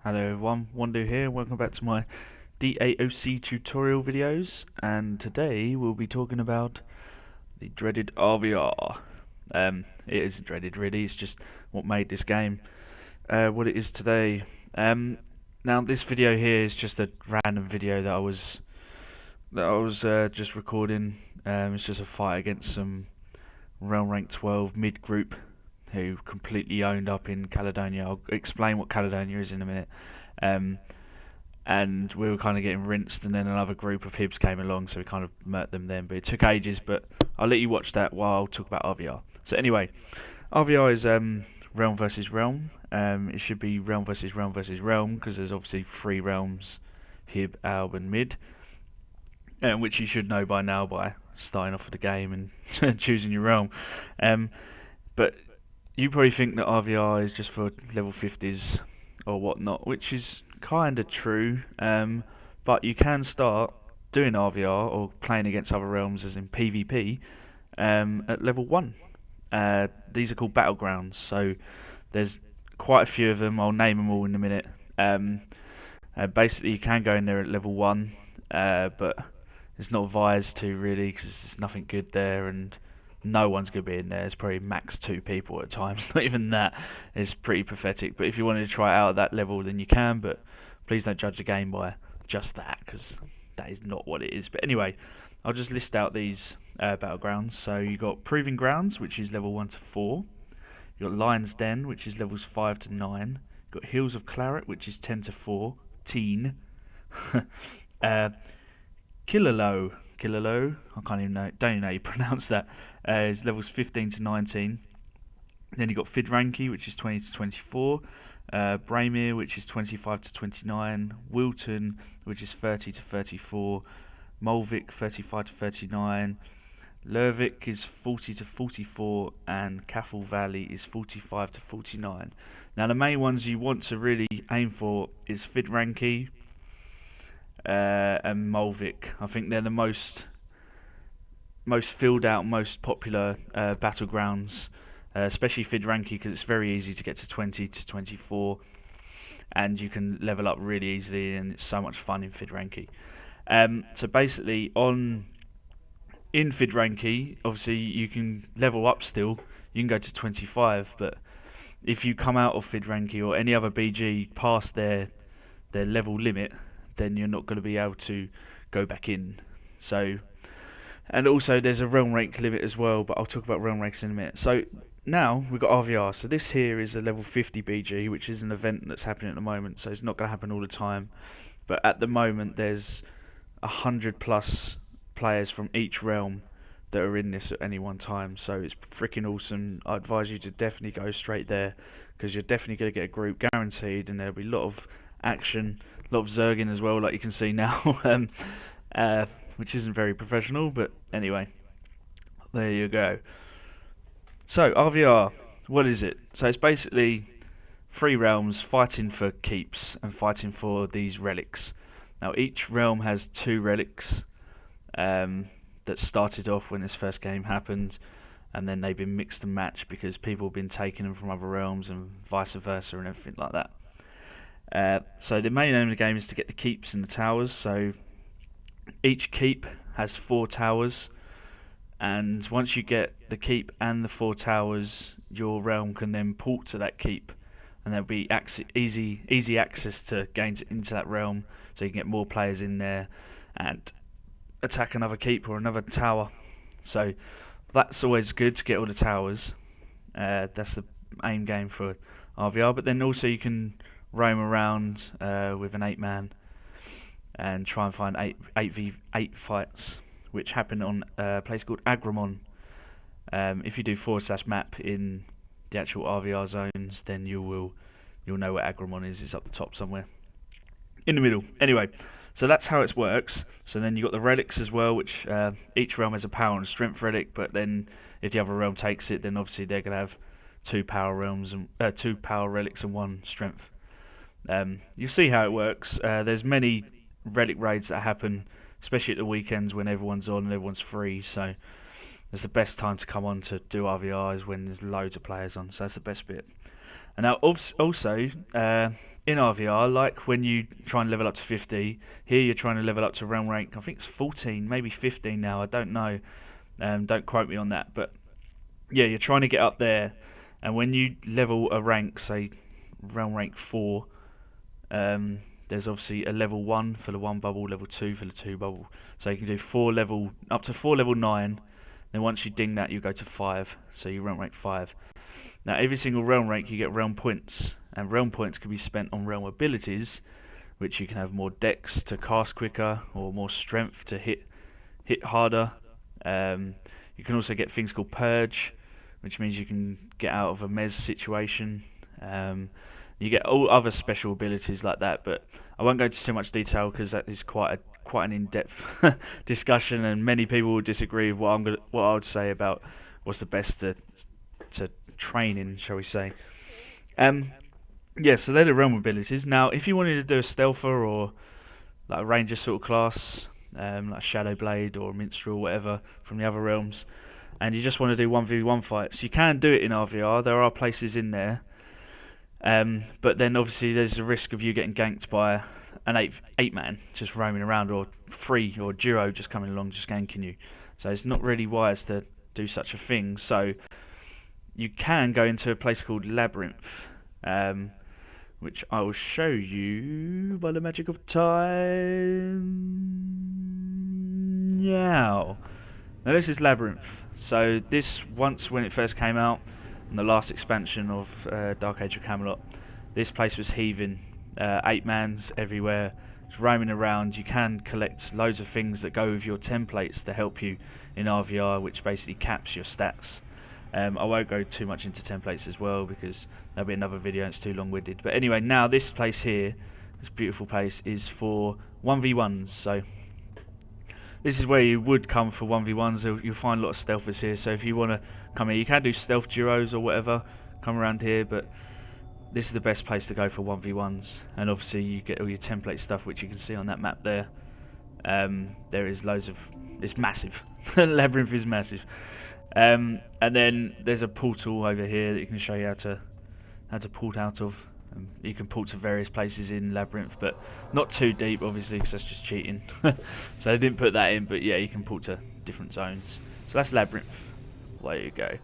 Hello everyone, Wandoo here, welcome back to my DAoC tutorial videos, and today we'll be talking about the dreaded RvR. It isn't dreaded really, it's just what made this game what it is today. Now this video here is just a random video that I was just recording. It's just a fight against some Realm Rank 12 mid group who completely owned up in Caledonia. I'll explain what Caledonia is in a minute. And we were kind of getting rinsed, and then another group of Hibs came along, so we kind of murked them then. But it took ages, but I'll let you watch that while I'll talk about RvR. So anyway, RvR is Realm versus Realm. It should be Realm versus Realm versus Realm, because there's obviously 3 realms, Hib, Alb and Mid, which you should know by now by starting off with the game and choosing your realm. But you probably think that RvR is just for level 50s or whatnot, which is kind of true, but you can start doing RvR or playing against other realms as in PvP at level 1. These are called Battlegrounds, so there's quite a few of them. I'll name them all in a minute. Basically you can go in there at level 1, but it's not advised to really, because there's nothing good there, and no one's going to be in there. It's probably max 2 people at times. Not even that. It's pretty pathetic. But if you wanted to try it out at that level, then you can. But please don't judge the game by just that, because that is not what it is. But anyway, I'll just list out these battlegrounds. So you got Proving Grounds, which is level 1 to 4. You got Lion's Den, which is levels 5 to 9. You got Hills of Claret, which is 10 to 14. Killalow, I can't even know, don't even know how you pronounce that, is levels 15 to 19. Then you've got Fidranki, which is 20 to 24, Braemir, which is 25 to 29, Wilton, which is 30 to 34, Molvik, 35 to 39, Lervik is 40 to 44, and Caffel Valley is 45 to 49. Now the main ones you want to really aim for is Fidranki, and Molvik. I think they're the most filled out, most popular battlegrounds, especially Fidranki, because it's very easy to get to 20 to 24, and you can level up really easily, and it's so much fun in Fidranki. So basically, in Fidranki, obviously you can level up still. You can go to 25, but if you come out of Fidranki or any other BG past their level limit, then you're not going to be able to go back in. So, and also there's a realm rank limit as well, but I'll talk about realm ranks in a minute. So now we've got RvR. So this here is a level 50 BG, which is an event that's happening at the moment. So it's not going to happen all the time, but at the moment there's 100 plus players from each realm that are in this at any one time. So it's freaking awesome. I advise you to definitely go straight there, because you're definitely going to get a group guaranteed, and there'll be a lot of action, a lot of zerging as well, like you can see now, which isn't very professional, but anyway, there you go. So RvR, what is it? So it's basically 3 realms fighting for keeps and fighting for these relics. Now each realm has 2 relics that started off when this first game happened, and then they've been mixed and matched because people have been taking them from other realms and vice versa and everything like that. So the main aim of the game is to get the keeps and the towers. So each keep has 4 towers, and once you get the keep and the 4 towers, your realm can then port to that keep, and there'll be easy access to gain into that realm, so you can get more players in there and attack another keep or another tower. So that's always good to get all the towers. That's the aim game for RvR. But then also you can roam around with an 8-man and try and find 8v8 fights, which happen on a place called Agramon. If you do /map in the actual RvR zones, then you'll know where Agramon is. It's up the top somewhere in the middle. Anyway, so that's how it works. So then you got the relics as well, which each realm has a power and strength relic, but then if the other realm takes it, then obviously they're going to have 2 power realms and 2 power relics and 1 strength. You'll see how it works. There's many relic raids that happen, especially at the weekends when everyone's on and everyone's free, so that's the best time to come on to do RvR, is when there's loads of players on, so that's the best bit. And now also in RvR, like when you try and level up to 50, here you're trying to level up to realm rank, I think it's 14, maybe 15 now, I don't know. Don't quote me on that, but yeah, you're trying to get up there, and when you level a rank, say realm rank 4, there's obviously a level 1 for the 1 bubble, level 2 for the 2 bubble, so you can do up to 4 level 9, then once you ding that you go to 5, so you realm rank 5. Now every single realm rank you get realm points, and realm points can be spent on realm abilities, which you can have more dex to cast quicker, or more strength to hit harder. You can also get things called purge, which means you can get out of a mez situation. You get all other special abilities like that, but I won't go into too much detail because that is quite an in-depth discussion, and many people will disagree with what I would say about what's the best to train in, shall we say. Yeah, so they're the realm abilities. Now, if you wanted to do a stealther or like a ranger sort of class, like Shadow Blade or Minstrel, whatever, from the other realms, and you just want to do 1v1 fights, you can do it in RvR. There are places in there, but then obviously there's a risk of you getting ganked by an 8-man just roaming around, or 3 or duo just coming along just ganking you. So it's not really wise to do such a thing. So you can go into a place called Labyrinth, which I will show you by the magic of time. Now this is Labyrinth. So this, once when it first came out, in the last expansion of Dark Age of Camelot, this place was heaving. 8-mans everywhere, it's roaming around. You can collect loads of things that go with your templates to help you in RvR, which basically caps your stats. I won't go too much into templates as well because that'll be another video and it's too long-winded. But anyway, now this place here, this beautiful place, is for 1v1s. So this is where you would come for 1v1s. You'll find a lot of stealthers here. So if you want to come here, you can do stealth duos or whatever, come around here. But this is the best place to go for 1v1s. And obviously you get all your template stuff, which you can see on that map there. There is loads of... It's massive. Labyrinth is massive. And then there's a portal over here that you can show you how to port out of. You can port to various places in Labyrinth, but not too deep, obviously, because that's just cheating. So they didn't put that in, but yeah, you can port to different zones. So that's Labyrinth. There you go.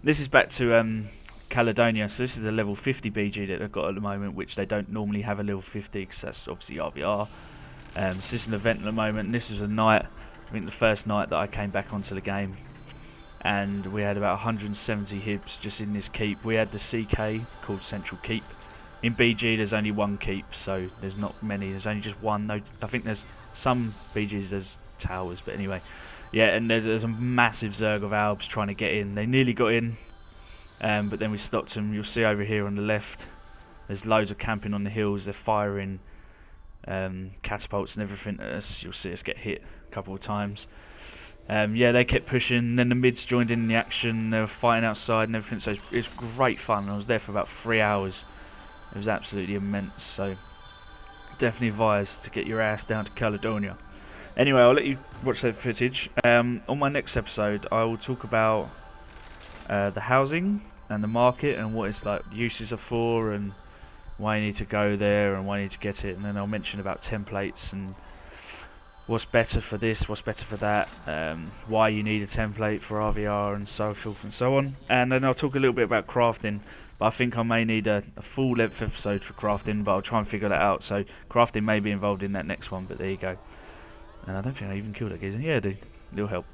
This is back to Caledonia. So this is the level 50 BG that they've got at the moment, which they don't normally have a level 50 because that's obviously RvR. So this is an event at the moment, and this was a night, I think the first night that I came back onto the game. And we had about 170 hibs just in this keep. We had the CK called Central Keep. In BG there's only one keep, so there's not many. There's only just one. No, I think there's some BGs there's towers, but anyway. Yeah, and there's a massive Zerg of Albs trying to get in. They nearly got in, but then we stopped them. You'll see over here on the left, there's loads of camping on the hills. They're firing catapults and everything at us. You'll see us get hit a couple of times. Yeah, they kept pushing, then the mids joined in the action. They were fighting outside and everything, so it's great fun. I was there for about 3 hours. It was absolutely immense, so definitely advised to get your ass down to Caledonia. Anyway, I'll let you watch that footage. On my next episode, I will talk about the housing and the market and what its like uses are for, and why you need to go there and why you need to get it. And then I'll mention about templates and what's better for this, what's better for that, why you need a template for RvR and so forth and so on. And then I'll talk a little bit about crafting. But I think I may need a full length episode for crafting, but I'll try and figure that out. So crafting may be involved in that next one, but there you go. And I don't think I even killed that geezer. Yeah, I do. It'll help.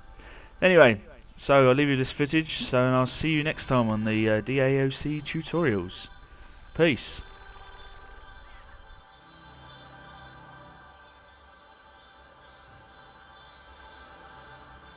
Anyway, so I'll leave you this footage, and I'll see you next time on the DAoC tutorials. Peace.